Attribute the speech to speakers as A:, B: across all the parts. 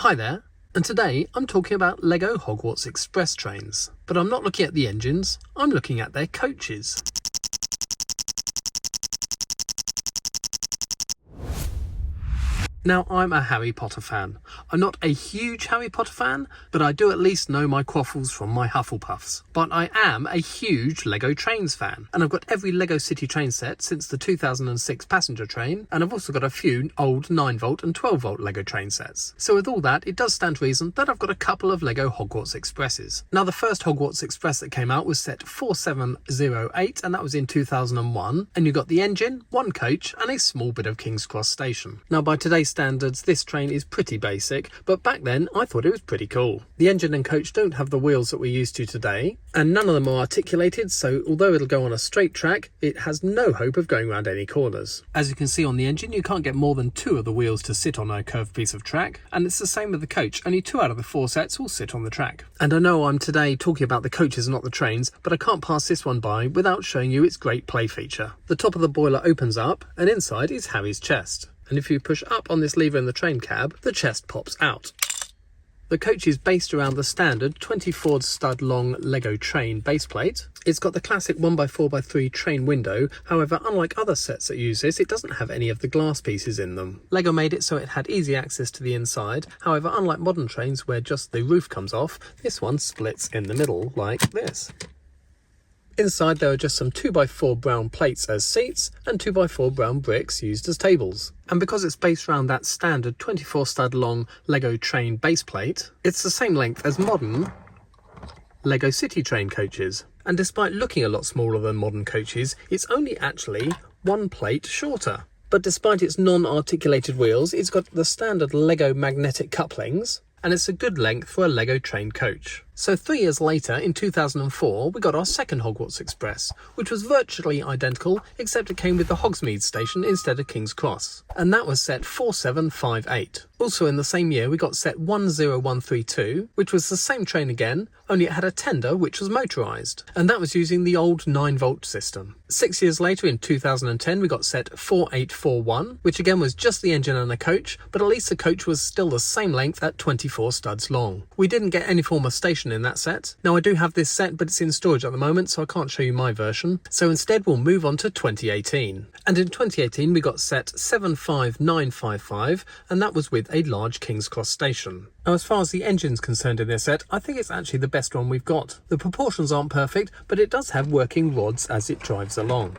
A: Hi there, and today I'm talking about Lego Hogwarts Express trains. But I'm not looking at the engines, I'm looking at their coaches. Now, I'm a Harry Potter fan. I'm not a huge Harry Potter fan, but I do at least know my quaffles from my Hufflepuffs. But I am a huge Lego Trains fan, and I've got every Lego City train set since the 2006 passenger train, and I've also got a few old 9V and 12V Lego train sets. So with all that, it does stand to reason that I've got a couple of Lego Hogwarts Expresses. Now, the first Hogwarts Express that came out was set 4708, and that was in 2001, and you got the engine, one coach, and a small bit of King's Cross station. Now, by today's standards, this train is pretty basic, but back then I thought it was pretty cool. The engine and coach don't have the wheels that we're used to today, and none of them are articulated, so although it'll go on a straight track, it has no hope of going around any corners. As you can see on the engine, you can't get more than 2 of the wheels to sit on a curved piece of track, and it's the same with the coach. Only 2 out of the 4 sets will sit on the track. And I know I'm today talking about the coaches and not the trains, but I can't pass this one by without showing you its great play feature. The top of the boiler opens up, and inside is Harry's chest. And if you push up on this lever in the train cab, the chest pops out. The coach is based around the standard 24 stud long Lego train baseplate. It's got the classic 1x4x3 train window, however unlike other sets that use this, it doesn't have any of the glass pieces in them. Lego made it so it had easy access to the inside, however unlike modern trains where just the roof comes off, this one splits in the middle like this. Inside there are just some 2x4 brown plates as seats and 2x4 brown bricks used as tables. And because it's based around that standard 24 stud long Lego train base plate, it's the same length as modern Lego City train coaches. And despite looking a lot smaller than modern coaches, it's only actually 1 plate shorter. But despite its non-articulated wheels, it's got the standard Lego magnetic couplings, and it's a good length for a Lego train coach. So 3 years later, in 2004, we got our second Hogwarts Express, which was virtually identical, except it came with the Hogsmeade station instead of King's Cross. And that was set 4758. Also in the same year, we got set 10132, which was the same train again, only it had a tender which was motorised. And that was using the old 9V system. 6 years later, in 2010, we got set 4841, which again was just the engine and a coach, but at least the coach was still the same length at 24 studs long. We didn't get any form of station in that set. Now I do have this set, but it's in storage at the moment, so I can't show you my version. So instead we'll move on to 2018. And in 2018 we got set 75955, and that was with a large King's Cross station. Now as far as the engine's concerned in this set, I think it's actually the best one we've got. The proportions aren't perfect, but it does have working rods as it drives along.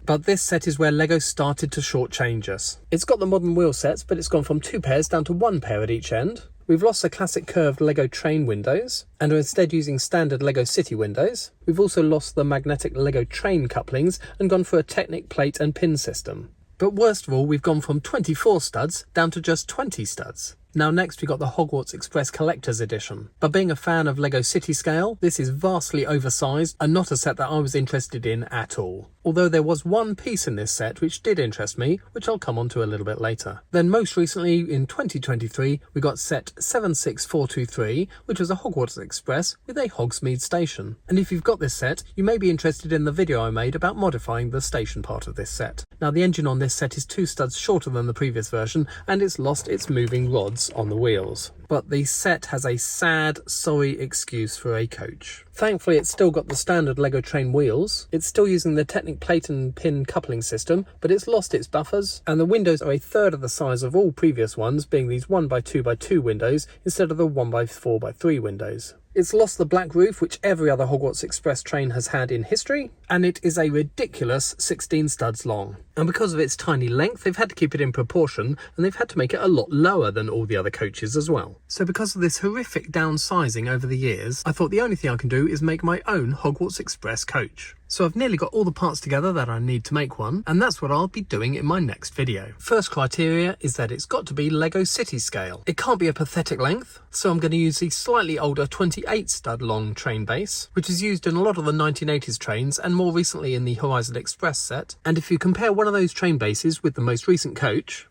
A: But this set is where Lego started to shortchange us. It's got the modern wheel sets, but it's gone from 2 pairs down to 1 pair at each end. We've lost the classic curved Lego train windows, and are instead using standard Lego City windows. We've also lost the magnetic Lego train couplings and gone for a Technic plate and pin system. But worst of all, we've gone from 24 studs down to just 20 studs. Now next we got the Hogwarts Express Collector's Edition. But being a fan of Lego City Scale, this is vastly oversized and not a set that I was interested in at all. Although there was one piece in this set which did interest me, which I'll come on to a little bit later. Then most recently in 2023 we got set 76423, which was a Hogwarts Express with a Hogsmeade station. And if you've got this set, you may be interested in the video I made about modifying the station part of this set. Now the engine on this set is 2 studs shorter than the previous version, and it's lost its moving rods on the wheels. But the set has a sad, sorry excuse for a coach. Thankfully it's still got the standard Lego train wheels, it's still using the Technic plate and pin coupling system, but it's lost its buffers, and the windows are a third of the size of all previous ones, being these 1x2x2 windows instead of the 1x4x3 windows. It's lost the black roof which every other Hogwarts Express train has had in history, and it is a ridiculous 16 studs long. And because of its tiny length, they've had to keep it in proportion, and they've had to make it a lot lower than all the other coaches as well. So because of this horrific downsizing over the years, I thought the only thing I can do is make my own Hogwarts Express coach. So I've nearly got all the parts together that I need to make one, and that's what I'll be doing in my next video. First criteria is that it's got to be Lego City scale. It can't be a pathetic length, so I'm going to use the slightly older 28 stud long train base, which is used in a lot of the 1980s trains and more recently in the Horizon Express set. And if you compare one of those train bases with the most recent coach,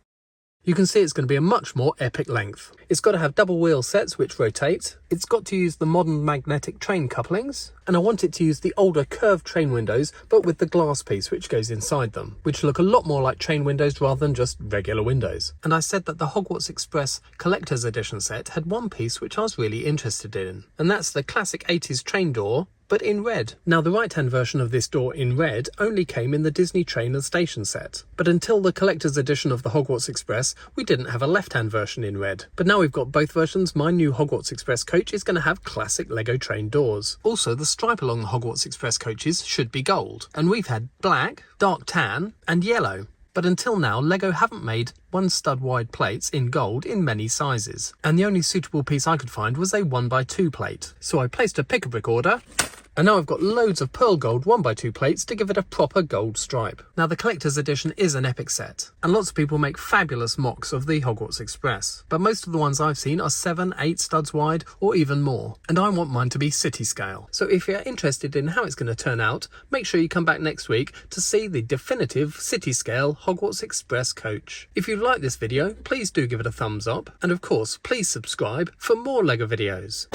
A: You can see it's going to be a much more epic length. It's got to have double wheel sets which rotate, it's got to use the modern magnetic train couplings, and I want it to use the older curved train windows but with the glass piece which goes inside them, which look a lot more like train windows rather than just regular windows. And I said that the Hogwarts Express Collector's Edition set had one piece which I was really interested in, and that's the classic 80s train door, but in red. Now the right hand version of this door in red only came in the Disney Train and Station set, but until the collector's edition of the Hogwarts Express we didn't have a left hand version in red. But now we've got both versions, my new Hogwarts Express coach is going to have classic Lego train doors. Also the stripe along the Hogwarts Express coaches should be gold, and we've had black, dark tan and yellow. But until now, LEGO haven't made 1 stud wide plates in gold in many sizes, and the only suitable piece I could find was a 1x2 plate. So I placed a pick-a-brick order, and now I've got loads of pearl gold 1x2 plates to give it a proper gold stripe. Now the collector's edition is an epic set, and lots of people make fabulous mocks of the Hogwarts Express, but most of the ones I've seen are 7, 8 studs wide or even more, and I want mine to be city scale. So if you're interested in how it's going to turn out, make sure you come back next week to see the definitive city scale Hogwarts Express coach. If you like this video, please do give it a thumbs up, and of course please subscribe for more LEGO videos.